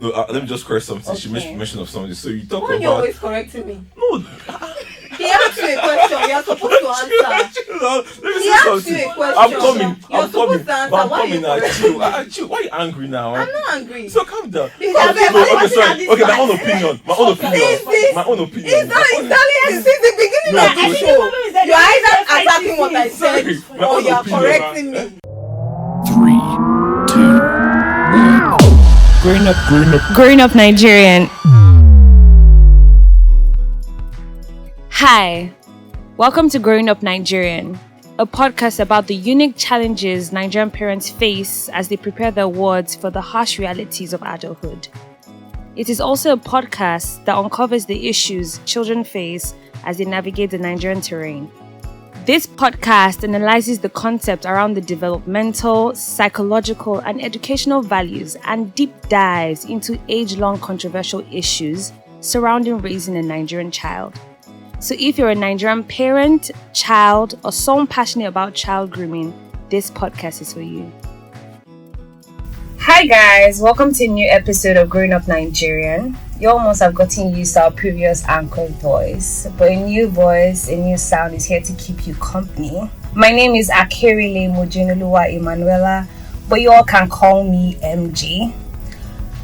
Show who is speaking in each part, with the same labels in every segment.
Speaker 1: No, let me just correct something.
Speaker 2: Okay.
Speaker 1: She mentioned of something. So you talk
Speaker 3: Why are
Speaker 1: about.
Speaker 3: you always correcting me?
Speaker 1: No.
Speaker 3: He asked you a question. You're supposed to answer.
Speaker 1: Let me
Speaker 3: He
Speaker 1: say
Speaker 3: asked
Speaker 1: something.
Speaker 3: you a question.
Speaker 1: I'm coming.
Speaker 3: You're
Speaker 1: I'm coming.
Speaker 3: supposed to answer.
Speaker 1: I'm
Speaker 3: Why are
Speaker 1: coming
Speaker 3: you
Speaker 1: now.
Speaker 3: correcting
Speaker 1: Chill. Why are you angry now?
Speaker 3: I'm not angry.
Speaker 1: So calm down.
Speaker 3: He's
Speaker 1: Okay,
Speaker 3: having-
Speaker 1: okay,
Speaker 3: he's
Speaker 1: sorry.
Speaker 3: having
Speaker 1: Okay, my
Speaker 3: this
Speaker 1: own opinion. My own opinion.
Speaker 3: This-
Speaker 1: My own opinion.
Speaker 3: It's not since the beginning
Speaker 1: No,
Speaker 3: of the
Speaker 1: I
Speaker 3: show.
Speaker 2: think the
Speaker 3: You're either
Speaker 2: woman is that
Speaker 3: attacking what I said
Speaker 1: Sorry, my
Speaker 3: or
Speaker 1: own
Speaker 3: you're
Speaker 1: opinion,
Speaker 3: correcting me.
Speaker 4: 3, 2, 1.
Speaker 5: Growing up Nigerian. Hi, welcome to Growing Up Nigerian, a podcast about the unique challenges Nigerian parents face as they prepare their wards for the harsh realities of adulthood. It is also a podcast that uncovers the issues children face as they navigate the Nigerian terrain. This podcast analyzes the concept around the developmental, psychological, and educational values and deep dives into age-long controversial issues surrounding raising a Nigerian child. So if you're a Nigerian parent, child, or someone passionate about child grooming, this podcast is for you. Hi guys, welcome to a new episode of Growing Up Nigerian. You almost have gotten used to our previous anchor's voice, but a new voice, a new sound is here to keep you company. My name is Akerile Mojinoluwa Emanuela, but you all can call me MG.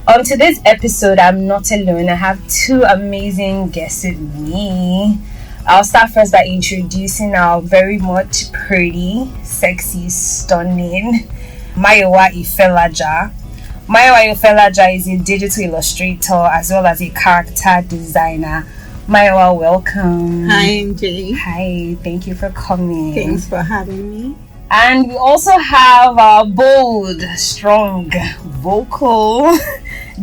Speaker 5: On today's episode, I'm not alone. I have two amazing guests with me. I'll start first by introducing our very much pretty, sexy, stunning Mayowa Ifelaja. Mayowa Ifelaja is a digital illustrator as well as a character designer. Mayowa, welcome.
Speaker 3: Hi, MJ.
Speaker 5: Hi, thank you for coming.
Speaker 3: Thanks for having me.
Speaker 5: And we also have our bold, strong, vocal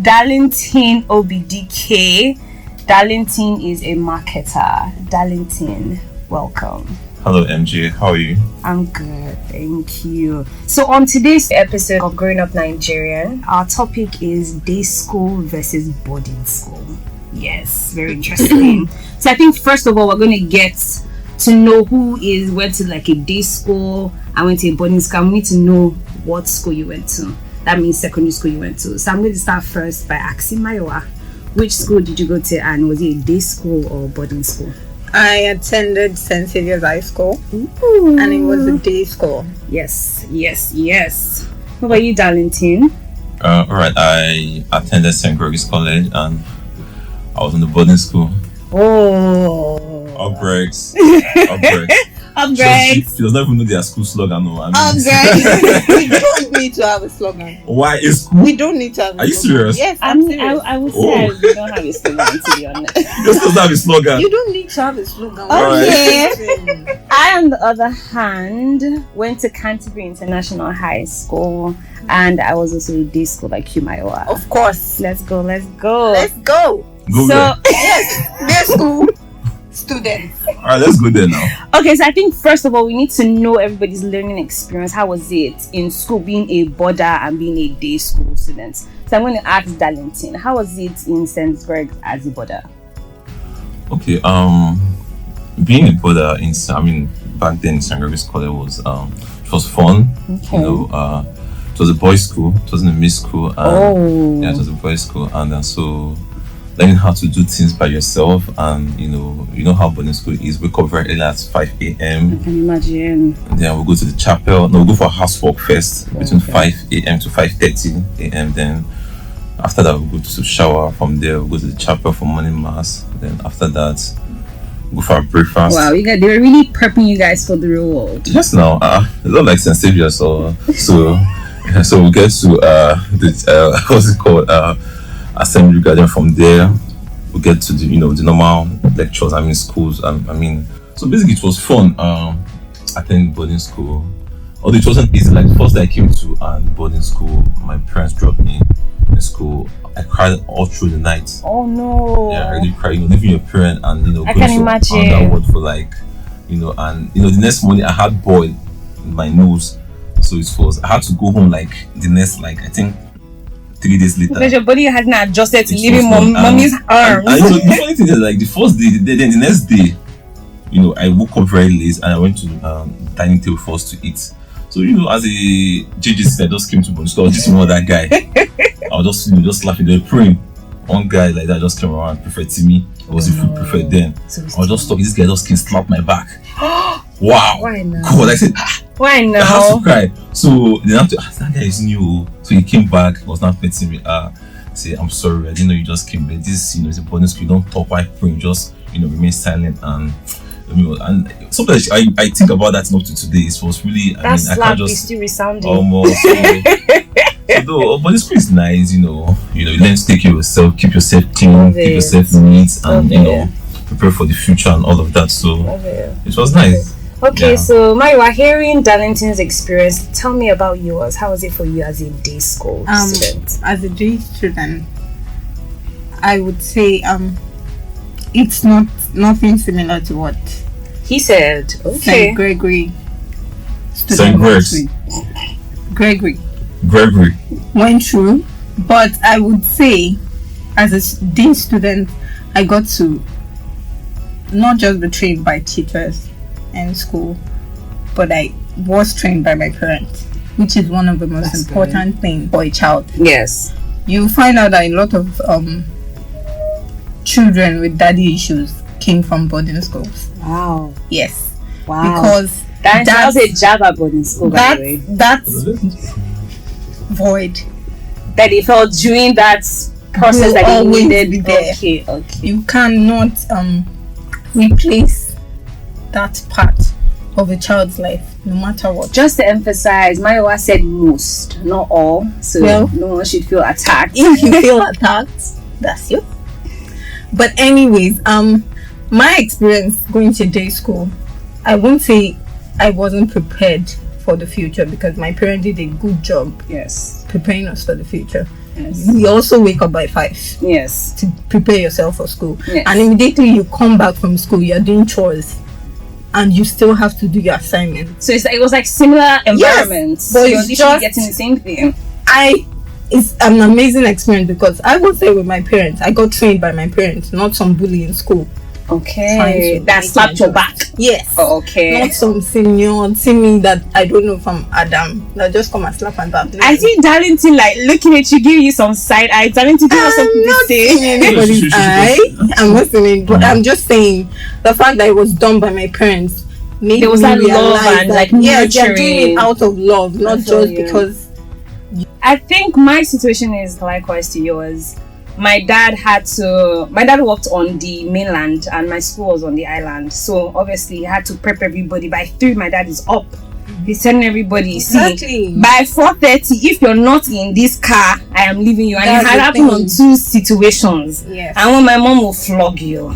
Speaker 5: Darlington OBDK. Darlington is a marketer. Darlington, welcome.
Speaker 1: Hello, MJ. How are you?
Speaker 5: I'm good, thank you. So on today's episode of Growing Up Nigerian, our topic is day school versus boarding school. Yes, very interesting. So I think first of all, we're going to get to know who went to like a day school and went to a boarding school. We need to know what school you went to. That means secondary school you went to. So I'm going to start first by asking Mayowa, which school did you go to, and was it a day school or boarding school?
Speaker 3: I attended St. Saviour's High School.
Speaker 5: Ooh.
Speaker 3: And it was a day school.
Speaker 5: Yes. What about you, Darlington?
Speaker 1: Alright, I attended St. Gregory's College and I was in the boarding school.
Speaker 5: Oh.
Speaker 1: Up breaks.
Speaker 5: Upgrades.
Speaker 1: She does not even know their school slogan. No,
Speaker 3: We don't need to have a slogan.
Speaker 1: Why is school?
Speaker 3: We don't need to have a slogan.
Speaker 1: Are you serious?
Speaker 3: Yes, I'm serious.
Speaker 5: I would say we don't have a slogan, to be honest.
Speaker 1: This doesn't have a slogan.
Speaker 3: You don't need to have a slogan.
Speaker 5: Okay. I, on the other hand, went to Canterbury International High School, and I was also a day school like you, Mayowa.
Speaker 3: Of course.
Speaker 5: Let's go.
Speaker 3: Let's go.
Speaker 1: Go
Speaker 5: So,
Speaker 1: there.
Speaker 3: Yes, day school students.
Speaker 1: Alright, let's go there now.
Speaker 5: okay, so I think first of all, we need to know everybody's learning experience. How was it in school, being a boarder and being a day school student? So I'm going to ask Darlington, how was it in St. Gregory's as a boarder?
Speaker 1: Okay, being a boarder back then in St. Gregory's College was fun.
Speaker 5: Okay.
Speaker 1: You know, it was a boys' school. It wasn't a mixed school. And, yeah, it was a boys' school, and so learning how to do things by yourself, and you know how boarding school is. Wake up very early at 5 a.m.
Speaker 5: I can imagine.
Speaker 1: And then we'll go to the chapel. No, we'll go for housework first between 5 a.m. to 5:30 a.m. Then after that, we'll go to shower. From there, we'll go to the chapel for morning mass. Then after that, we'll go for our breakfast.
Speaker 5: Wow, they were really prepping you guys for the real world.
Speaker 1: Yes, now it's not like St. Saviour's, so we get to what's it called, assembly garden. From there we get to the normal lectures, schools, so basically it was fun attending boarding school. Although it wasn't easy, like the first day I came to boarding school, my parents dropped me in school. I cried all through the night.
Speaker 5: Oh no.
Speaker 1: Yeah, I really cried, leaving your parent and
Speaker 5: I
Speaker 1: going
Speaker 5: can
Speaker 1: to
Speaker 5: imagine.
Speaker 1: that word for the next morning I had boil in my nose. So I had to go home like the next, I think 3 days later.
Speaker 5: Because your body hasn't adjusted to
Speaker 1: It
Speaker 5: leaving
Speaker 1: was fun.
Speaker 5: mommy's arms.
Speaker 1: And the funny thing is, like the first day, then the next day, I woke up very late and I went to dining table for us to eat. So as a JJC, I just came to boarding school. I was just one that guy. I was just laughing. They were praying. One guy like that just came around, preferred to me. I was the food preferred then. I was just talking. This guy just came slap my back. Wow.
Speaker 5: Why now?
Speaker 1: God, I said,
Speaker 5: why
Speaker 1: I
Speaker 5: now?
Speaker 1: have to cry. So they have to that guy is new. So he came back, was not petting me. Say, I'm sorry, I didn't know you just came back. This, is a boarding school. You don't talk while praying, just remain silent and sometimes I think about that up to today. It was really
Speaker 5: I can't just still resounding.
Speaker 1: Almost. But the school is nice, you learn to take care of yourself, keep yourself clean, keep yourself neat, and prepare for the future and all of that. So it was nice.
Speaker 5: Okay, so Mario, hearing Darlington's experience, tell me about yours. How was it for you as a day school student?
Speaker 3: As a day student, I would say it's nothing similar to what
Speaker 5: he said. Okay.
Speaker 3: St. Gregory.
Speaker 1: St. Gregory
Speaker 3: went through, but I would say as a day student, I got to not just be trained by teachers in school, but I was trained by my parents, which is one of the most important things for a child.
Speaker 5: Yes.
Speaker 3: You find out that a lot of children with daddy issues came from boarding schools.
Speaker 5: Wow.
Speaker 3: Yes.
Speaker 5: Wow.
Speaker 3: Because
Speaker 5: that was a Java boarding school, by the way.
Speaker 3: That's void
Speaker 5: that they felt during that process
Speaker 3: will
Speaker 5: that they
Speaker 3: always
Speaker 5: needed.
Speaker 3: be there.
Speaker 5: Okay.
Speaker 3: You cannot replace that part of a child's life, no matter what.
Speaker 5: Just to emphasize, Mayowa said most, not all. So no one should feel attacked.
Speaker 3: If you feel attacked, that's you. But anyways, my experience going to day school, I won't say I wasn't prepared for the future because my parents did a good job preparing us for the future. Yes. We also wake up by 5 to prepare yourself for school, and immediately you come back from school, you're doing chores and you still have to do your assignment.
Speaker 5: So it was like similar environments,
Speaker 3: but
Speaker 5: you're literally getting the same thing.
Speaker 3: It's an amazing experience because I was there with my parents. I got trained by my parents, not some bully in school.
Speaker 5: Okay, that slapped your back.
Speaker 3: Yes.
Speaker 5: Oh, okay.
Speaker 3: Not some senior singing that I don't know from Adam. They'll just come and slap and tap.
Speaker 5: I see Darlington like looking at you, giving you some side eye. Darlington, do you have something to say?
Speaker 3: Anybody's eye. I'm not saying, but I'm just saying the fact that it was done by my parents made
Speaker 5: there was
Speaker 3: me
Speaker 5: that love and
Speaker 3: that,
Speaker 5: like
Speaker 3: they're
Speaker 5: nurturing.
Speaker 3: doing it out of love, not just because.
Speaker 5: I think my situation is likewise to yours. My dad worked on the mainland and my school was on the island, so obviously he had to prep everybody. By 3 my dad is up, he's telling everybody, see, by 4:30 if you're not in this car, I am leaving you. And it had happened on 2 situations.
Speaker 3: Yes.
Speaker 5: And when my mom will flog you,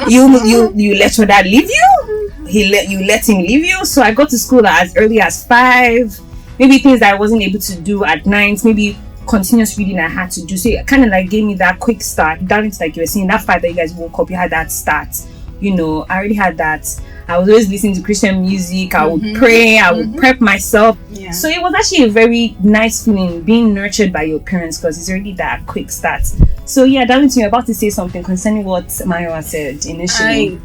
Speaker 5: you let your dad leave you, you let him leave you. So I got to school as early as 5, maybe things that I wasn't able to do at night, maybe continuous reading I had to do. So it kind of like gave me that quick start. Darlington, like you were saying, that fact that you guys woke up, you had that start. I already had that. I was always listening to Christian music. I would pray. I would prep myself. Yeah. So it was actually a very nice feeling being nurtured by your parents because it's already that quick start. So yeah, Darlington, you're about to say something concerning what Mayowa said initially.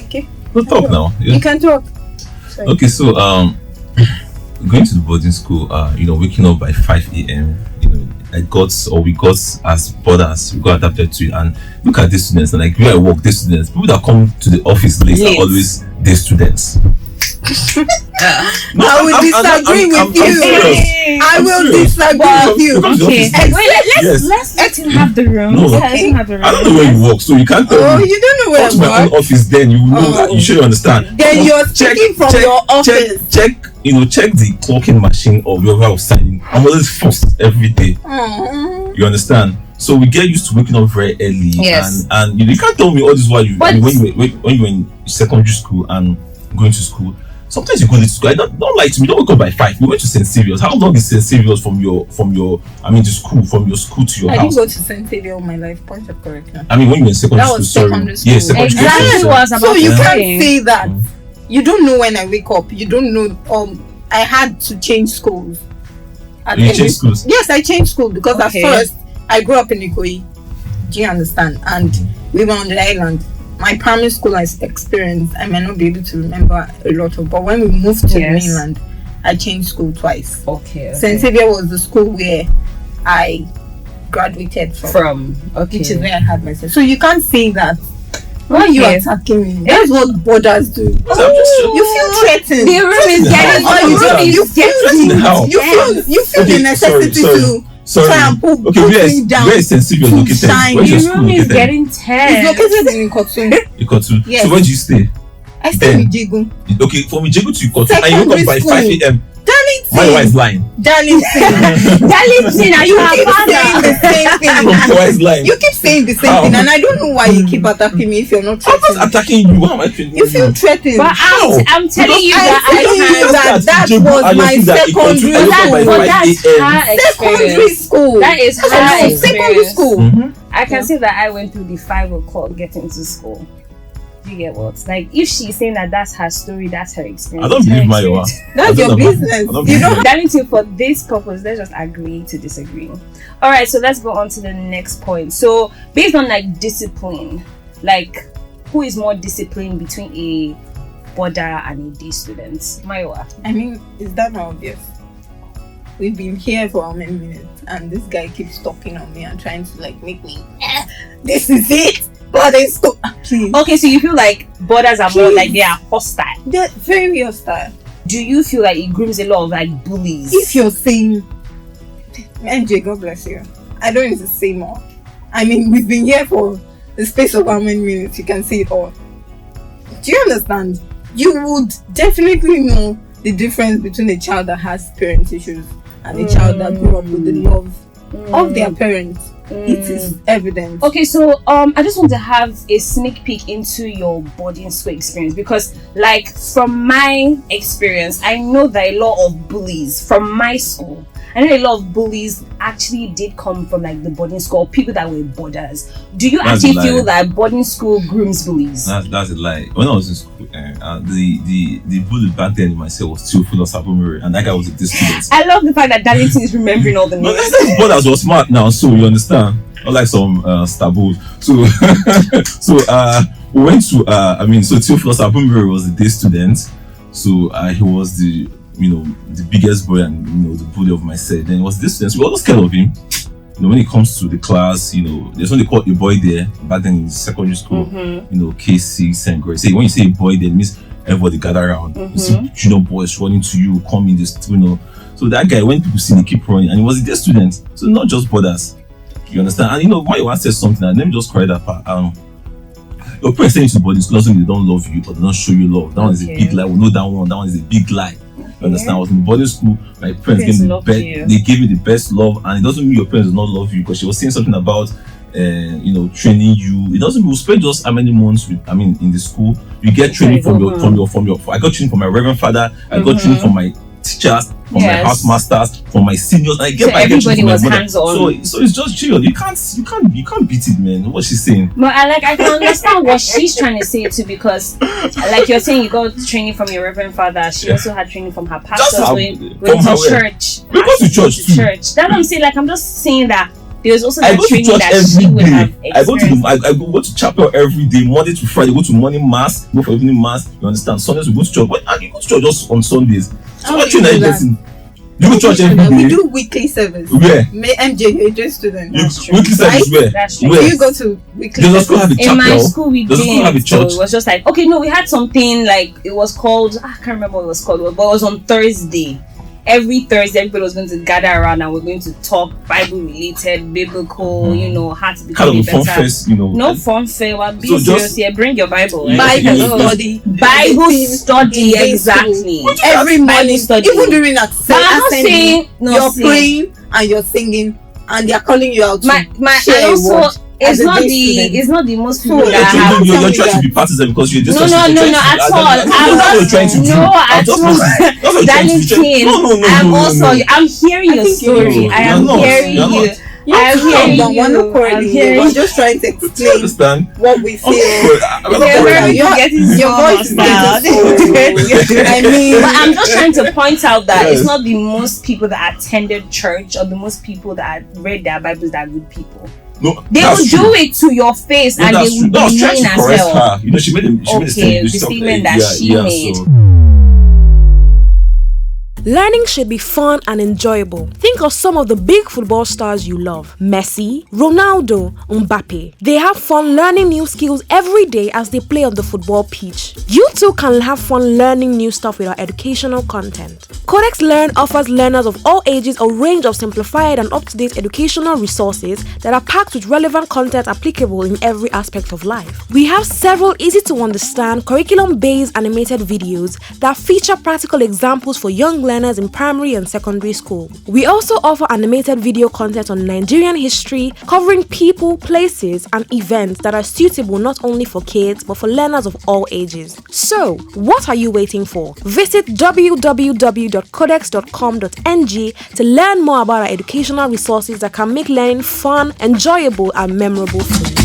Speaker 3: Okay.
Speaker 1: We'll talk now.
Speaker 3: You can talk. Sorry.
Speaker 1: Okay, so going to the boarding school, waking up by 5 a.m. We got as boarders, we got adapted to it. And look at these students, and like where I work, these students, people that come to the office late are always day students.
Speaker 3: I will disagree with you. I will disagree with you.
Speaker 5: Okay, let's let him have the room.
Speaker 1: No,
Speaker 5: let him have the room.
Speaker 1: I don't know where you work, so you can't tell me.
Speaker 3: You don't know where
Speaker 1: Come to my own office, then you will know that. You should understand.
Speaker 3: Then you're speaking from your office.
Speaker 1: Check the clocking machine or wherever I was signing. I'm always first every day. You understand? So we get used to waking up very early.
Speaker 5: Yes.
Speaker 1: And you can't tell me all this while when you were in secondary school and going to school. Sometimes you go to school. Don't lie to me. Don't wake up by 5. We went to St. Saviour's. How long is St. Saviour's from your to school, from your school to your house?
Speaker 3: I didn't go to St. Saviour all my life. Point of correction.
Speaker 1: I mean, when you were in secondary
Speaker 3: school.
Speaker 1: Secondary school.
Speaker 5: Exactly.
Speaker 3: So you can't say that. You don't know when I wake up. You don't know. I had to change schools.
Speaker 1: You changed schools?
Speaker 3: Yes, I changed school because at first I grew up in Ikoyi. Do you understand? And we were on the island. my primary school experience, I might not be able to remember a lot of. But when we moved to the mainland, I changed school twice.
Speaker 5: Okay.
Speaker 3: St. Xavier was the school where I graduated from. Okay. Which is where I had myself. So you can't say that. Why are you attacking me? That's what borders do. You feel threatened.
Speaker 5: The room is getting
Speaker 3: you feel the necessity to try and put me down.
Speaker 1: Where is St. Xavier located?
Speaker 5: The room is getting tense.
Speaker 3: It's located in Ikotun.
Speaker 1: Ikotun. Yes. So where do you stay?
Speaker 3: I stay in Ijegu.
Speaker 1: Okay, from Ijegu to Ikotun, and you wake up by 5 a.m.
Speaker 3: Darlington.
Speaker 1: My wife is lying.
Speaker 5: Darlington, are you
Speaker 3: keep saying the same thing?
Speaker 1: My wife is lying.
Speaker 3: You keep saying the same thing, and I don't know why you keep attacking me if you're not threatened.
Speaker 1: I'm not attacking you. Why am I threatening you?
Speaker 3: You feel threatened.
Speaker 5: But I'm telling you
Speaker 3: that was my secondary school.
Speaker 5: That is her
Speaker 3: secondary school.
Speaker 5: I can see that I went through the 5 o'clock getting to school. You get what? Like, if she's saying that that's her story, that's her experience.
Speaker 1: I don't believe Mayowa.
Speaker 3: That's your business. You know,
Speaker 5: Darlington, for this purpose, let's just agree to disagree. All right, so let's go on to the next point. So, based on like discipline, like who is more disciplined between a border and a day student? Mayowa.
Speaker 3: I mean, is that not obvious? We've been here for how many minutes, and this guy keeps talking on me and trying to like make me. This is it. Boarding school. Please.
Speaker 5: Okay, so you feel like borders are more like they are hostile.
Speaker 3: They're very hostile.
Speaker 5: Do you feel like it grooms a lot of like bullies?
Speaker 3: If you're saying, MJ, God bless you. I don't need to say more. I mean, we've been here for the space of how many minutes? You can see it all. Do you understand? You would definitely know the difference between a child that has parent issues and a child that grew up with the love of their parents. It is evident.
Speaker 5: Okay, so I just want to have a sneak peek into your boarding school experience, because like from my experience, I know that a lot of bullies from my school, I know a lot of bullies actually did come from like the boarding school, people that were boarders. Do you actually feel that boarding school grooms bullies?
Speaker 1: That's a lie. When I was in school, the bully back then in myself was still full of Sabumiri, and that guy was a student.
Speaker 5: I love the fact that Darlington is remembering all the names.
Speaker 1: No, that's boarders were smart now, so you understand. Unlike some stabos. So we went to so Theophilus Abumiri was the day student. So he was the biggest boy and the bully of my set. Then it was this student. So we were always scared of him. When it comes to the class, there's what they call a boy there back then in secondary school. K6 and grade. So when you say a boy there, it means everybody gather around. You see junior boys running to you, come in this, So that guy, when people see him, they keep running, and he was a day student. So not just boarders. You understand? And why you want to say something, and let me just correct that part. Your parents send you to boarding school doesn't mean they don't love you, but they don't show you love. That one is a big lie. We know that one. That one is a big lie. You understand? I was in boarding school. My parents gave me the best. They gave me the best love, and it doesn't mean your parents do not love you, because she was saying something about training you. It doesn't mean we spend just how many months in the school. You get training from your. I got training from my reverend father. I got training from my teachers, from my house masters, from my seniors.
Speaker 5: Everybody was hands-on.
Speaker 1: So it's just chill. You can't beat it, man. What she's saying.
Speaker 5: But I can understand what she's trying to say too, because like you're saying, you got training from your reverend father. She also had training from her pastor. Went to church.
Speaker 1: We go to church too.
Speaker 5: That's what I'm saying. Like, I'm just saying that there was also that training that she would have experienced.
Speaker 1: I go to chapel every day, Monday to Friday. Go to morning mass, go for evening mass. You understand? Sundays we go to church. But you go to church just on Sundays. So what you person? You go to church every day.
Speaker 3: We do weekly service.
Speaker 1: Where?
Speaker 3: MJ, you're a day student.
Speaker 1: Weekly service where?
Speaker 5: That's true.
Speaker 3: Do you go to weekly service?
Speaker 5: In my school we didn't. So it was just like, okay, no, we had something like, it was called, I can't remember what it was called, but it was on Thursday. Every Thursday, everybody was going to gather around and we're going to talk Bible related, biblical, how to become a better.
Speaker 1: Fun fest,
Speaker 5: No fun fair. Well, be serious here. Bring your Bible.
Speaker 3: Bible study,
Speaker 5: exactly.
Speaker 3: Every morning, even during assembly, you're
Speaker 5: see.
Speaker 3: praying and you're singing, and they're calling you out.
Speaker 5: It's not the most people that have.
Speaker 1: You're trying to be partisan because you're just
Speaker 5: no at all. I'm hearing your story. I am hearing you.
Speaker 3: You have to calm down. We're not quarreling here. We're just trying to
Speaker 1: Do you
Speaker 3: explain
Speaker 1: understand?
Speaker 3: what we feel.
Speaker 1: I'm not quarreling.
Speaker 3: Your voice is I mean,
Speaker 5: But I'm just trying to point out that
Speaker 1: Yes.
Speaker 5: it's not the most people that attended church or the most people that read their Bibles that are good people.
Speaker 1: No,
Speaker 5: They
Speaker 1: that's
Speaker 5: will
Speaker 1: true.
Speaker 5: do it to your face
Speaker 1: No,
Speaker 5: and they
Speaker 1: that's true.
Speaker 5: will
Speaker 1: No, I was
Speaker 5: be
Speaker 1: trying
Speaker 5: mean
Speaker 1: to
Speaker 5: as
Speaker 1: correct
Speaker 5: hell.
Speaker 1: her. You know, she made a
Speaker 5: Okay,
Speaker 1: statement.
Speaker 5: the statement that she made.
Speaker 1: So.
Speaker 2: Learning should be fun and enjoyable. Think of some of the big football stars you love. Messi, Ronaldo, Mbappe. They have fun learning new skills every day as they play on the football pitch. You too can have fun learning new stuff with our educational content. Codex Learn offers learners of all ages a range of simplified and up-to-date educational resources that are packed with relevant content applicable in every aspect of life. We have several easy-to-understand, curriculum-based animated videos that feature practical examples for young learners in primary and secondary school. We also offer animated video content on Nigerian history, covering people, places, and events that are suitable not only for kids but for learners of all ages. So, what are you waiting for? Visit www.codex.com.ng to learn more about our educational resources that can make learning fun, enjoyable, and memorable for you.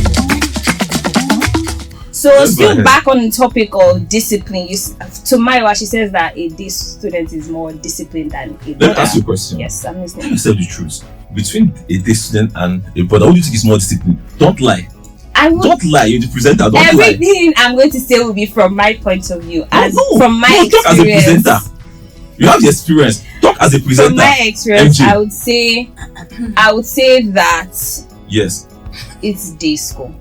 Speaker 5: So
Speaker 1: Yes,
Speaker 5: still
Speaker 1: go ahead.
Speaker 5: back on the topic of discipline, to Maiwa, she says that a day student is more disciplined than a
Speaker 1: Let me
Speaker 5: brother.
Speaker 1: ask you a question.
Speaker 5: Yes, I'm
Speaker 1: Let me
Speaker 5: listening.
Speaker 1: tell you the truth. Between a day student and a brother, who do you think is more disciplined? Don't lie.
Speaker 5: I would
Speaker 1: Don't lie. You're the presenter. Don't lie.
Speaker 5: everything I'm going to say will be from my point of view, as
Speaker 1: No,
Speaker 5: from my
Speaker 1: no, talk as a
Speaker 5: experience.
Speaker 1: presenter. You have the experience. Talk as a presenter.
Speaker 5: From my experience,
Speaker 1: MJ.
Speaker 5: I would say that
Speaker 1: Yes,
Speaker 5: it's day school.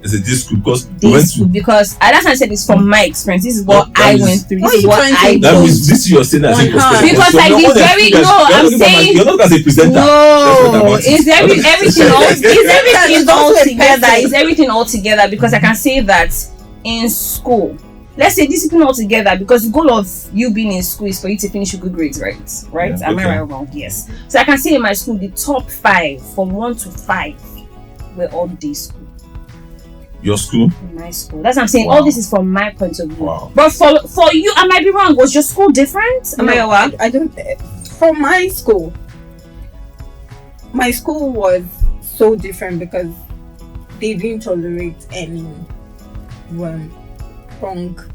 Speaker 1: it's a day school because we
Speaker 5: Day
Speaker 1: went
Speaker 5: school
Speaker 1: to.
Speaker 5: because that's why I said it's from my experience. This is what
Speaker 1: That
Speaker 5: I
Speaker 1: is-
Speaker 5: went through.
Speaker 3: Why
Speaker 5: This is
Speaker 3: are you
Speaker 5: what
Speaker 3: trying to
Speaker 5: I
Speaker 3: do?
Speaker 1: That
Speaker 5: did.
Speaker 1: means this you're saying as a
Speaker 3: One hand.
Speaker 5: Because
Speaker 1: From
Speaker 5: I
Speaker 1: your
Speaker 5: did
Speaker 1: own
Speaker 5: very-
Speaker 1: experience,
Speaker 5: no,
Speaker 1: you're
Speaker 5: I'm
Speaker 1: not talking about-
Speaker 5: saying-
Speaker 1: you're not talking as a presenter.
Speaker 5: No,
Speaker 1: That's
Speaker 5: is everything all is everything all
Speaker 3: also a
Speaker 5: together?
Speaker 3: person.
Speaker 5: Is everything all together? Because I can say that in school, let's say discipline all together, because the goal of you being in school is for you to finish with good grades, right? Right?
Speaker 1: Yeah,
Speaker 5: Am I
Speaker 1: okay.
Speaker 5: right or wrong? Yes. So I can say in my school, the top 5 from 1 to 5 were all day school.
Speaker 1: Your school?
Speaker 5: In my school, that's what I'm saying.
Speaker 1: Wow.
Speaker 5: All this is from my point of view.
Speaker 1: Wow.
Speaker 5: But for you, I might be wrong. Was your school different? Am I wrong?
Speaker 3: I don't. From my school was so different because they didn't tolerate any wrong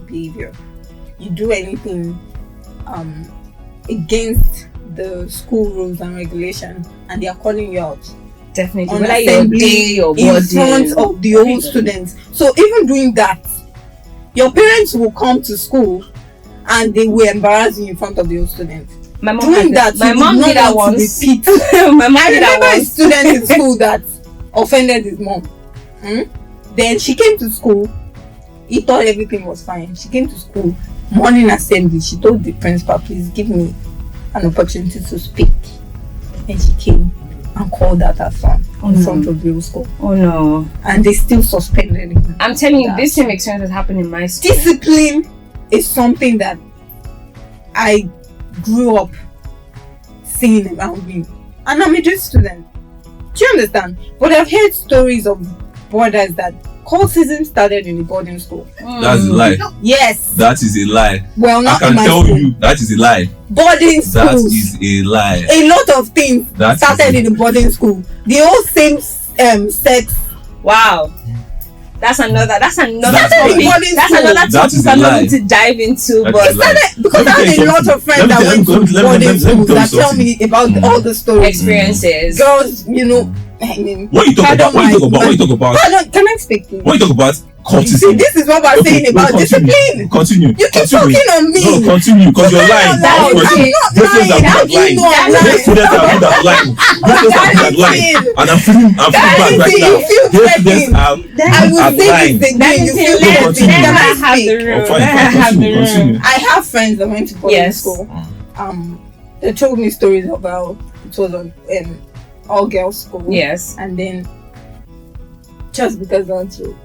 Speaker 3: behavior. You do anything against the school rules and regulation, and they are calling you out
Speaker 5: Definitely.
Speaker 3: on
Speaker 5: Whether you're
Speaker 3: assembly
Speaker 5: day or
Speaker 3: in
Speaker 5: body.
Speaker 3: front of the old students. So even doing that, your parents will come to school and they will embarrass you in front of the old students.
Speaker 5: My mom
Speaker 3: Doing that,
Speaker 5: my
Speaker 3: you
Speaker 5: mom
Speaker 3: would
Speaker 5: did
Speaker 3: not
Speaker 5: that
Speaker 3: want to
Speaker 5: once.
Speaker 3: repeat.
Speaker 5: My mom
Speaker 3: I
Speaker 5: did that
Speaker 3: remember a
Speaker 5: once.
Speaker 3: student in school that offended his mom. Then she came to school. He thought everything was fine. She came to school, morning assembly. She told the principal, please give me an opportunity to speak. And she came and called out her son in front of the whole school.
Speaker 5: Oh no.
Speaker 3: And they still suspended him.
Speaker 5: I'm telling you,
Speaker 3: That-
Speaker 5: this same experience has happened in my school.
Speaker 3: Discipline is something that I grew up seeing around me. And I'm a good student. Do you understand? But I've heard stories of brothers that cultism started in the boarding school.
Speaker 1: That's a lie.
Speaker 3: Yes.
Speaker 1: That is a lie.
Speaker 3: Well,
Speaker 1: I
Speaker 3: not in
Speaker 1: can
Speaker 3: my
Speaker 1: tell
Speaker 3: school.
Speaker 1: you that is a lie.
Speaker 3: Boarding
Speaker 1: That
Speaker 3: schools.
Speaker 1: is a lie.
Speaker 3: A lot of things
Speaker 1: That
Speaker 3: started
Speaker 1: is-
Speaker 3: in the boarding school. The whole same sex.
Speaker 5: Wow. That's another
Speaker 1: That's
Speaker 5: topic.
Speaker 3: boarding
Speaker 5: That's
Speaker 3: school.
Speaker 5: another
Speaker 1: That
Speaker 5: topic
Speaker 1: is a
Speaker 5: I'm not
Speaker 1: lie.
Speaker 5: going to dive into.
Speaker 1: That
Speaker 5: But
Speaker 1: is a lie.
Speaker 3: Because I
Speaker 1: Let me
Speaker 3: have
Speaker 1: tell
Speaker 3: a
Speaker 1: you
Speaker 3: lot of
Speaker 1: something.
Speaker 3: friends that went to
Speaker 1: let me
Speaker 3: boarding
Speaker 1: tell you
Speaker 3: schools that tell
Speaker 1: something.
Speaker 3: me about all the stories.
Speaker 5: experiences.
Speaker 3: Girls, you know, I mean,
Speaker 1: What you talk
Speaker 3: pardon
Speaker 1: about? What you talk about?
Speaker 3: my-
Speaker 1: What you talk about?
Speaker 3: Pardon, can I speak? Please?
Speaker 1: What you talk about?
Speaker 3: See,
Speaker 1: Cultism.
Speaker 3: this is what we're saying about
Speaker 1: Continue.
Speaker 3: discipline.
Speaker 1: Continue.
Speaker 3: You keep
Speaker 1: Continue.
Speaker 3: talking on me.
Speaker 1: No, continue because you're lying.
Speaker 3: I'm not
Speaker 1: Of course,
Speaker 3: lying.
Speaker 1: those
Speaker 3: I'm
Speaker 1: students
Speaker 3: not
Speaker 1: are
Speaker 3: lying.
Speaker 1: good at lying.
Speaker 3: How do you know I'm
Speaker 1: Those
Speaker 3: lying?
Speaker 1: students are good at lying. Those students are good at lying. And I'm feeling bad right
Speaker 3: Darlington,
Speaker 1: now.
Speaker 3: you feel
Speaker 1: Those students
Speaker 3: threatened.
Speaker 1: are
Speaker 3: I will
Speaker 1: at
Speaker 3: say
Speaker 1: lying.
Speaker 3: this again. You feel
Speaker 1: let-
Speaker 3: threatened.
Speaker 1: let
Speaker 3: Can
Speaker 1: her
Speaker 3: I
Speaker 5: have the
Speaker 3: speak?
Speaker 5: room.
Speaker 1: Oh, fine,
Speaker 5: Let her
Speaker 1: fine.
Speaker 5: have the
Speaker 1: Continue.
Speaker 5: room.
Speaker 1: Continue.
Speaker 3: I have friends that went to boarding
Speaker 5: Yes.
Speaker 3: school. They told me stories about it was an all girls school.
Speaker 5: Yes.
Speaker 3: And then just because I want to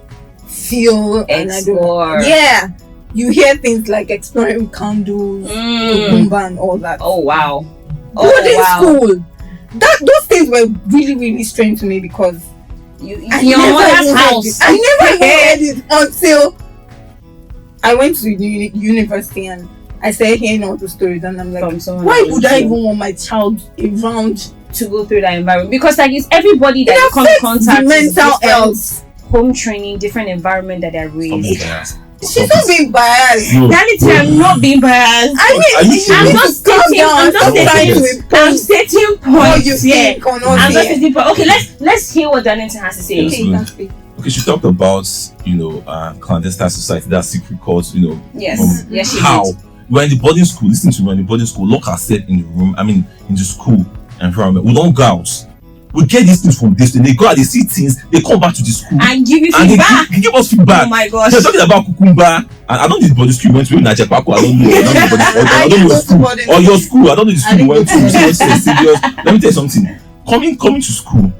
Speaker 3: feel and I
Speaker 5: Explore.
Speaker 3: don't. Yeah. You hear things like exploring with candles, Kumba and all that.
Speaker 5: Oh wow.
Speaker 3: Boarding
Speaker 5: wow.
Speaker 3: school. Those things were really, really strange to me because I
Speaker 5: Your
Speaker 3: never
Speaker 5: mother's
Speaker 3: even heard
Speaker 5: house.
Speaker 3: it. I never even heard it until I went to university and I started hearing all the stories and I'm like,
Speaker 5: From someone
Speaker 3: why
Speaker 5: else.
Speaker 3: would I even want my child around
Speaker 5: to go through that environment? Because like it's everybody that you come in contact with,
Speaker 3: mental health,
Speaker 5: home training, different environment that they're raised.
Speaker 3: She's not being biased.
Speaker 1: No.
Speaker 5: I'm not being biased.
Speaker 3: I mean,
Speaker 5: I'm just stating points. Yeah. I'm just stating points. Okay, let's hear what Darlington has to say.
Speaker 1: Yes.
Speaker 3: Okay, you can speak.
Speaker 1: Okay, she talked about clandestine society, that secret cults,
Speaker 5: Yes, yes, she
Speaker 1: how
Speaker 5: did.
Speaker 1: we're in the boarding school. Listen to me, we're in the boarding school. Lock ourselves in the room. I mean, in the school environment. We don't go out. We get these things from this, and they go out, they see things, they come back to the school
Speaker 5: and give you
Speaker 1: and
Speaker 5: feedback.
Speaker 1: they give us feedback.
Speaker 5: Oh my gosh.
Speaker 1: They're talking about cucumber, and I don't know the boarding school you went to. Maybe Najepaku, I don't know. I don't know your school or your school. I don't know the school you went to. So it's serious. Let me tell you something. Coming to school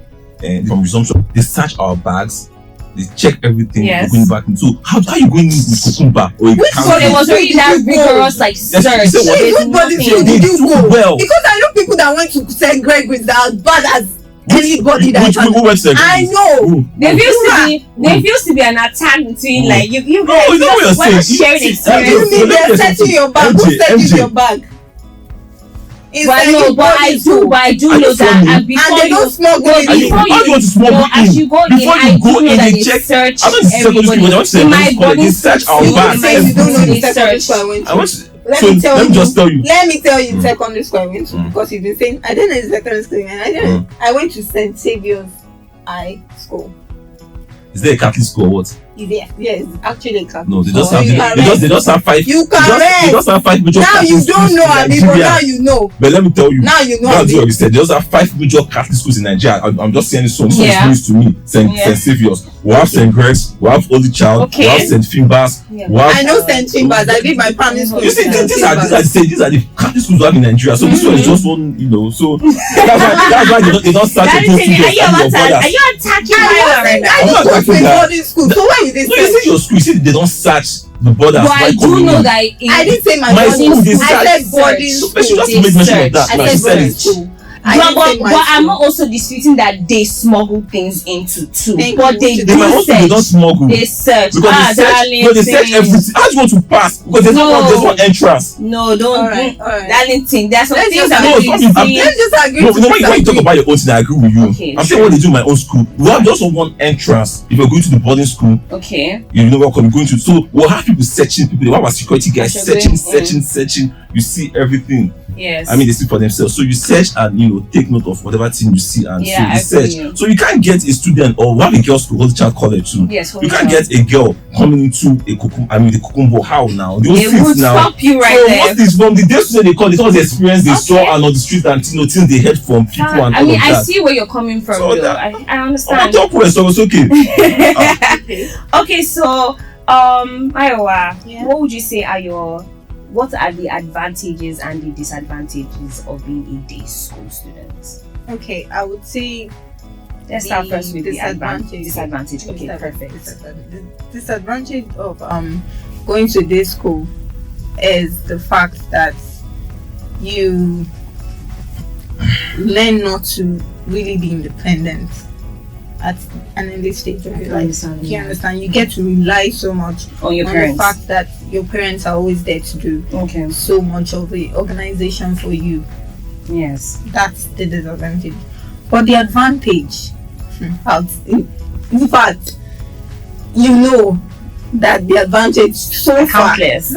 Speaker 1: and from resumption, they search our bags. They check everything.
Speaker 5: Yes.
Speaker 1: Going back. So how are you going in with cucumber or a
Speaker 5: So there was really that rigorous like search.
Speaker 3: Which body school did you go?
Speaker 1: Well.
Speaker 3: Because I know people that went to St. Gregory's that are as bad as anybody that
Speaker 1: who went to
Speaker 3: I know.
Speaker 5: There feels to be an attack between like you guys.
Speaker 1: No, you know what you're saying.
Speaker 5: Sharing
Speaker 3: You
Speaker 5: experience.
Speaker 3: mean they're searching your bag? Who searches your bag?
Speaker 5: But I do know that, and before
Speaker 3: and they don't smuggle it in.
Speaker 1: How do you want to smuggle in?
Speaker 5: as you go in,
Speaker 1: Before
Speaker 5: I
Speaker 1: you go
Speaker 5: do know
Speaker 1: in,
Speaker 5: that
Speaker 1: they check.
Speaker 5: search
Speaker 1: I don't see secondary school. I went to
Speaker 5: in my
Speaker 1: secondary school. They
Speaker 5: boarding
Speaker 1: search our
Speaker 5: school,
Speaker 1: bags.
Speaker 5: in my
Speaker 3: You don't know
Speaker 5: They
Speaker 3: the secondary
Speaker 5: search.
Speaker 3: school I went
Speaker 1: I
Speaker 3: to.
Speaker 1: went to.
Speaker 3: Let
Speaker 1: So
Speaker 3: me tell
Speaker 1: let me
Speaker 3: you.
Speaker 1: just tell you.
Speaker 3: Let me tell you secondary school I went to because you've been saying I didn't know the secondary school and I went to St. Saviour's High School.
Speaker 1: Is there a Catholic school or what?
Speaker 3: Yes, actually a Catholic
Speaker 1: No, they
Speaker 3: school.
Speaker 1: just have they just have five.
Speaker 3: You
Speaker 1: They
Speaker 3: correct.
Speaker 1: just have five major
Speaker 3: Now
Speaker 1: Catholic
Speaker 3: you
Speaker 1: schools
Speaker 3: don't know,
Speaker 1: in
Speaker 3: Abi, but
Speaker 1: Nigeria.
Speaker 3: now you know.
Speaker 1: But let me tell you.
Speaker 3: Now you know.
Speaker 1: That's
Speaker 3: Abi.
Speaker 1: what you said. They just have five major Catholic schools in Nigeria. I'm just saying this one. This
Speaker 5: Yeah.
Speaker 1: one is news to me. St. Saviour's. We have St. Greg's. We have Holy Child.
Speaker 5: Okay.
Speaker 1: We have St. Finbar's.
Speaker 5: Yeah.
Speaker 1: We have
Speaker 3: I know St. Chambers. I did my primary school.
Speaker 1: You see,
Speaker 3: in
Speaker 1: these
Speaker 3: St.
Speaker 1: are
Speaker 3: Chambers.
Speaker 1: these are the Catholic schools we have in Nigeria. So this one is just one, So that's why they don't start to do
Speaker 5: Are you attacking my right now?
Speaker 3: I
Speaker 1: I'm not
Speaker 3: didn't go to
Speaker 1: attacking
Speaker 3: a
Speaker 1: that.
Speaker 3: boarding school. So why would they
Speaker 1: No, you see
Speaker 3: search?
Speaker 1: your school. You see they don't search the borders.
Speaker 5: But I do know that
Speaker 3: I didn't say my
Speaker 1: My
Speaker 3: boarding
Speaker 1: school, they
Speaker 3: school. I
Speaker 1: search.
Speaker 3: said boarding
Speaker 1: So
Speaker 3: school.
Speaker 1: she just
Speaker 5: they
Speaker 1: made mention of
Speaker 5: search.
Speaker 1: that.
Speaker 3: I
Speaker 1: Like, she
Speaker 3: said
Speaker 1: said
Speaker 3: boarding
Speaker 1: it.
Speaker 3: school.
Speaker 5: But I'm not also disputing that they smuggle things into too.
Speaker 3: Thank
Speaker 5: But
Speaker 3: you.
Speaker 5: they
Speaker 1: They might
Speaker 5: do
Speaker 1: also they don't
Speaker 5: search.
Speaker 1: smuggle.
Speaker 5: They search.
Speaker 1: Because they search everything. How do you want to pass? Because there's no entrance.
Speaker 5: No, don't.
Speaker 3: Alright.
Speaker 5: Darlington, there's some
Speaker 3: Let's
Speaker 5: things
Speaker 3: just
Speaker 5: that
Speaker 1: agree.
Speaker 5: we
Speaker 1: No,
Speaker 5: see.
Speaker 3: Let's just agree.
Speaker 1: No,
Speaker 3: to
Speaker 1: when you talk
Speaker 3: disagree.
Speaker 1: about your own thing, I agree with you.
Speaker 5: Okay,
Speaker 1: I'm
Speaker 5: sure.
Speaker 1: saying what they do in my own school. We have just one entrance. If you're going to the boarding school,
Speaker 5: Okay.
Speaker 1: you know what I'm going to. So we'll have people searching. People, we have our security guys
Speaker 5: Sure,
Speaker 1: searching. You see everything.
Speaker 5: Yes.
Speaker 1: I mean, they see for themselves. So you search and take note of whatever thing you see, and
Speaker 5: Yeah,
Speaker 1: so
Speaker 5: I
Speaker 1: you search.
Speaker 5: agree.
Speaker 1: So you can't get a student, or we have a girls' school, Holy Child College too.
Speaker 5: Yes,
Speaker 1: you can't get a girl coming into the cucumbo. How now? They
Speaker 5: It would stop you right
Speaker 1: so
Speaker 5: there.
Speaker 1: what is from the day student they call it all the experience they saw and on the street and things they heard from people and
Speaker 5: I
Speaker 1: all
Speaker 5: mean,
Speaker 1: of
Speaker 5: I
Speaker 1: that.
Speaker 5: see where you're coming from,
Speaker 1: So
Speaker 5: though.
Speaker 1: that-
Speaker 5: I
Speaker 1: I'm
Speaker 5: understand.
Speaker 1: not talking so it's okay.
Speaker 5: Okay, so Iowa,
Speaker 3: Yeah.
Speaker 5: what would you say what are the advantages and the disadvantages of being a day school student?
Speaker 3: Okay, I would say
Speaker 5: Let's start
Speaker 3: the
Speaker 5: first with the
Speaker 3: disadvantage.
Speaker 5: disadvantage. Okay, perfect.
Speaker 3: The disadvantage of going to day school is the fact that you learn not to really be independent at an early stage of your life. You understand? You get to rely so much
Speaker 5: On your
Speaker 3: on
Speaker 5: parents.
Speaker 3: the fact that your parents are always there to do
Speaker 5: Okay.
Speaker 3: so much of the organization for you.
Speaker 5: Yes.
Speaker 3: That's the disadvantage. But the advantage, in fact, you know that the advantage so far,
Speaker 5: Countless.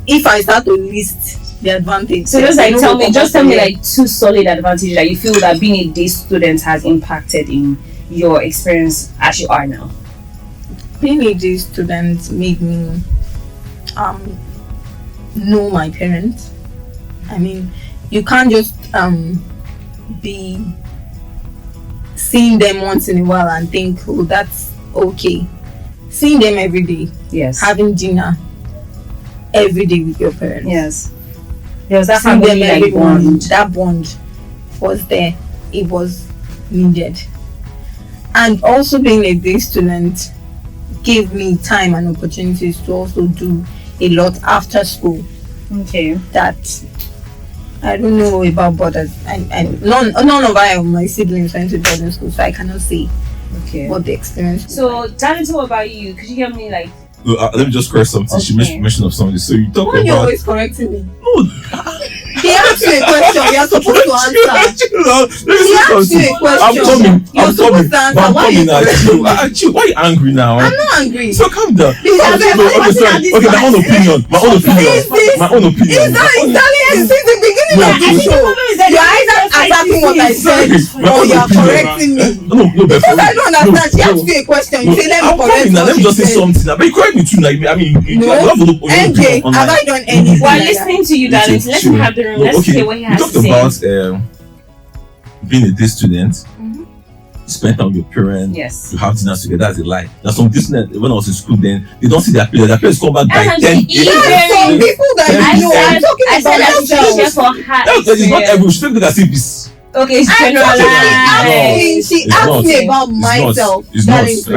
Speaker 3: if I start to list the advantage,
Speaker 5: So just like tell me
Speaker 3: like
Speaker 5: like two solid advantages that you feel that being a day student has impacted in your experience as you are now.
Speaker 3: being a day student made me know my parents. I mean, you can't just be seeing them once in a while and think, oh, that's okay. Seeing them every day,
Speaker 5: Yes.
Speaker 3: having dinner every day with your parents.
Speaker 5: Yes. There was that
Speaker 3: Seeing them
Speaker 5: family
Speaker 3: every
Speaker 5: like bond.
Speaker 3: morning, that bond was there. It was needed. And also being a day student gave me time and opportunities to also do a lot after school
Speaker 5: Okay.
Speaker 3: that I don't know about borders. And none of my siblings went to boarding school, so I cannot say
Speaker 5: Okay.
Speaker 3: what the experience was.
Speaker 5: So, Darlington, what about you? Could you hear me like?
Speaker 1: Let me just correct something. She
Speaker 5: Okay.
Speaker 1: mentioned of something. So you talk
Speaker 3: Why are you
Speaker 1: about
Speaker 3: always correcting me?
Speaker 1: no.
Speaker 3: He asked asked you a question. You're supposed to answer. He asked you a question.
Speaker 1: I'm coming.
Speaker 3: You're supposed to answer.
Speaker 1: I'm
Speaker 3: Why are you
Speaker 1: coming.
Speaker 3: correcting me?
Speaker 1: Why are you angry now?
Speaker 3: I'm not angry.
Speaker 1: So calm down.
Speaker 3: Okay,
Speaker 1: My own opinion. My own opinion.
Speaker 3: Since the beginning of the show, you're either attacking what I said or you're correcting me.
Speaker 1: No,
Speaker 3: because I don't understand. She asked you a question. You say, let me correct
Speaker 1: now. Let me just say something. But you correct me too. Like, I mean,
Speaker 3: MJ, have I done anything?
Speaker 5: We're listening to you, darling. Let him have the room. Let's hear what he has to say.
Speaker 1: You talked about being a day student. You spend time with your parents.
Speaker 5: Yes.
Speaker 1: You have dinner together. That's a lie. There's some students when I was in school, then they don't see their parents. Their parents come back by 10.
Speaker 3: Some people that you know, I'm talking about myself.
Speaker 1: It's not every. She look as if it's.
Speaker 5: Okay, it's
Speaker 3: generalized. She asked me about myself.
Speaker 1: It's not. She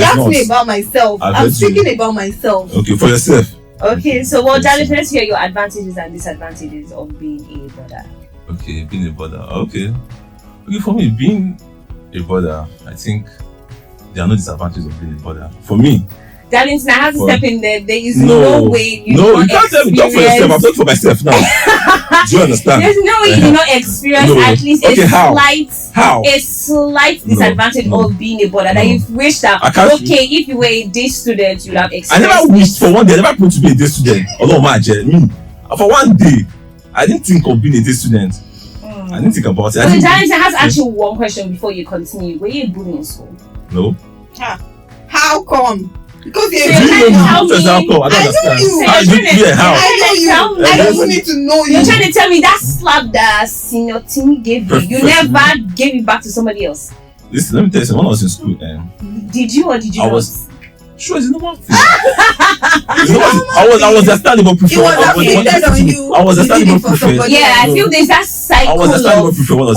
Speaker 3: asked me about myself. I'm speaking about myself.
Speaker 1: Okay, for yourself.
Speaker 5: Okay, so darling, let's hear your advantages and disadvantages of being a brother.
Speaker 1: Okay, being a brother. Okay, for me, being a brother, I think there are no disadvantages of being a brother. For me,
Speaker 5: darling, I have to step in there. There is no way you
Speaker 1: can't tell me. Talk for yourself. I'm talking for myself now. Do you understand?
Speaker 5: There's no way you do not experience at least a slight disadvantage of being a brother. That you wish that if you were a day student, you'd have experienced.
Speaker 1: I never wished for one day. I never put to be a day student. Although for one day, I didn't think of being a day student. I didn't think about it.
Speaker 5: So darling, I have actually one question before you continue. Were you a bully in school?
Speaker 1: No.
Speaker 3: How come? Because you're
Speaker 5: trying to tell me.
Speaker 1: I don't understand.
Speaker 3: I don't need to know you.
Speaker 5: You're trying to tell me that slap that senior team gave you never gave it back to somebody else.
Speaker 1: Listen, let me tell you something. When I was in school,
Speaker 5: did you or did you not?
Speaker 1: Sure, it's normal thing. I was a standable prefer. I was a standable prefer.
Speaker 5: Yeah, I feel there's that cycle.
Speaker 1: I was a standable prefer when I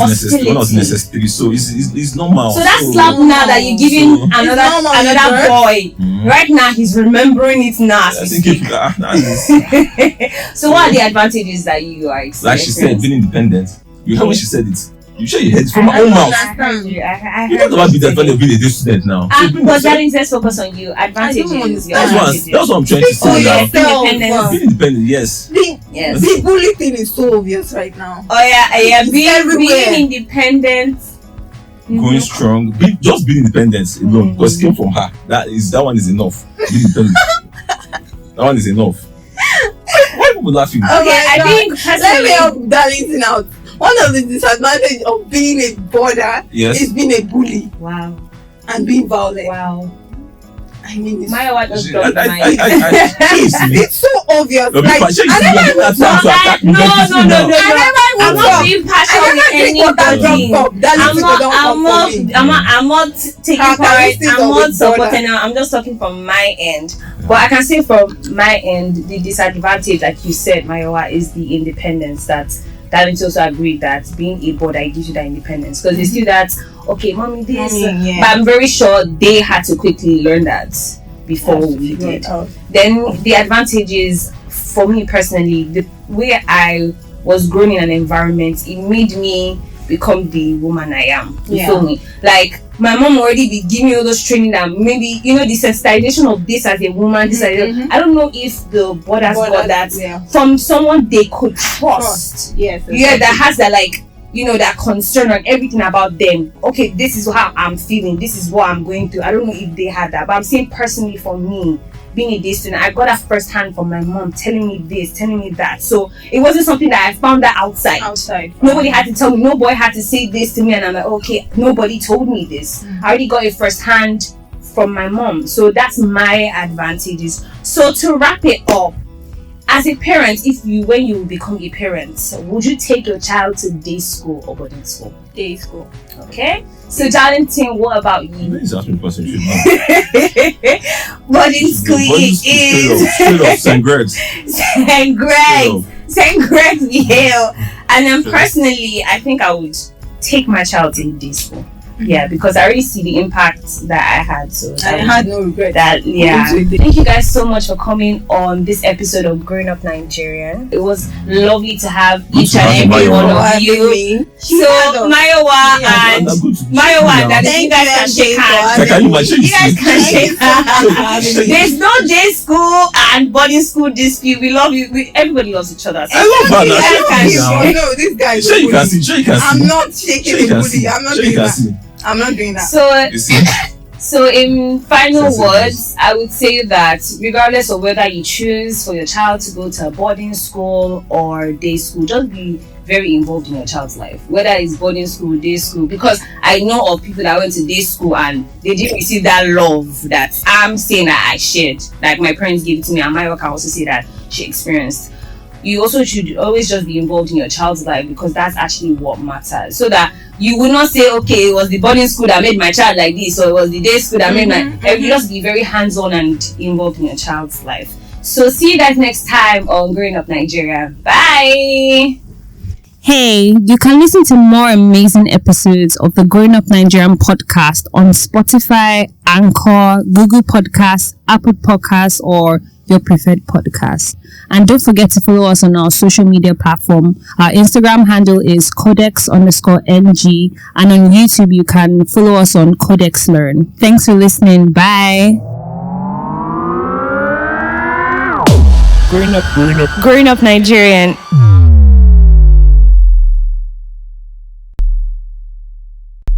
Speaker 1: was necessary. So it's normal.
Speaker 5: So that slap now that you're giving another boy, right now he's remembering it now. So what are the advantages that you are experiencing?
Speaker 1: Like she said, being independent. You heard when she said it. You share your head from my own mouth. You talk about being a day student now.
Speaker 5: But darling, let's focus on you. Advantages.
Speaker 1: That's what I'm trying to say now. Being independent, yes.
Speaker 3: The bully thing is so obvious right now.
Speaker 5: Oh yeah. Being independent.
Speaker 1: Going strong. Just being independent alone. Because it came from her. That one is enough. Being independent. That one is enough. Why are people laughing?
Speaker 5: Okay, I think
Speaker 3: let me help darling out. One of the disadvantages of being a brother is being a bully.
Speaker 5: Wow.
Speaker 3: And being violent.
Speaker 5: Wow.
Speaker 3: I mean, it's
Speaker 5: it's
Speaker 3: so obvious.
Speaker 5: No, I'm not being partial with anybody. I'm not taking part. I'm not supporting. I'm just talking from my end. But I can say from my end, the disadvantage, like you said, Mayowa, is the independence that also agreed that being a brother gives you that independence, because they still that okay, mommy this, but I'm very sure they had to quickly learn that before we did. Then the advantage is, for me personally, the way I was grown in an environment, it made me become the woman I am. You feel me? Like my mom already be giving me all those training that maybe the sensitization of this as a woman. This I don't know if the brothers got that from someone they could trust. Yes. That has that that concern on everything about them. Okay, this is how I'm feeling. This is what I'm going through. I don't know if they had that, but I'm saying personally for me, being a day student, I got that firsthand from my mom, telling me this, telling me that. So it wasn't something that I found that outside. Nobody had to tell me. No boy had to say this to me, and I'm like, okay, nobody told me this. I already got it firsthand from my mom. So that's my advantages. So to wrap it up, as a parent, when you become a parent, would you take your child to day school or boarding school?
Speaker 3: Day school.
Speaker 5: Okay. So, Darlington, what about you?
Speaker 1: Please ask me a question. You should know.
Speaker 5: Boarding school is
Speaker 1: straight up St. Greg's.
Speaker 5: St. Greg's Hill. And then personally, I think I would take my child to day school. Yeah, because I already see the impact that I had. So
Speaker 3: I had no regret.
Speaker 5: Thank you guys so much for coming on this episode of Growing Up Nigerian. It was lovely to have each and every one of you. So Mayowa and that you guys can shake hands. You guys can shake hands. There's no day school and boarding school dispute. We love you. Everybody loves each other. So
Speaker 1: I love that.
Speaker 3: No, this guy is
Speaker 1: Sure you can see.
Speaker 3: I'm not shaking the booty. I'm not doing that.
Speaker 5: So in final words, I would say that regardless of whether you choose for your child to go to a boarding school or day school, just be very involved in your child's life, whether it's boarding school, day school, because I know of people that went to day school and they didn't receive that love that I'm saying that I shared, like my parents gave it to me, and my work can also say that she experienced. You also should always just be involved in your child's life, because that's actually what matters, so that you will not say, okay, it was the boarding school that made my child like this, or it was the day school that made you just be very hands-on and involved in your child's life. So see you guys next time on Growing Up Nigeria. Bye.
Speaker 6: Hey, you can listen to more amazing episodes of the Growing Up Nigerian podcast on Spotify, Anchor, Google Podcasts, Apple Podcasts, or your preferred podcast. And don't forget to follow us on our social media platform. Our Instagram handle is codex_ng, and on YouTube you can follow us on Codex Learn. Thanks for listening. Bye.
Speaker 5: Growing Up Nigerian.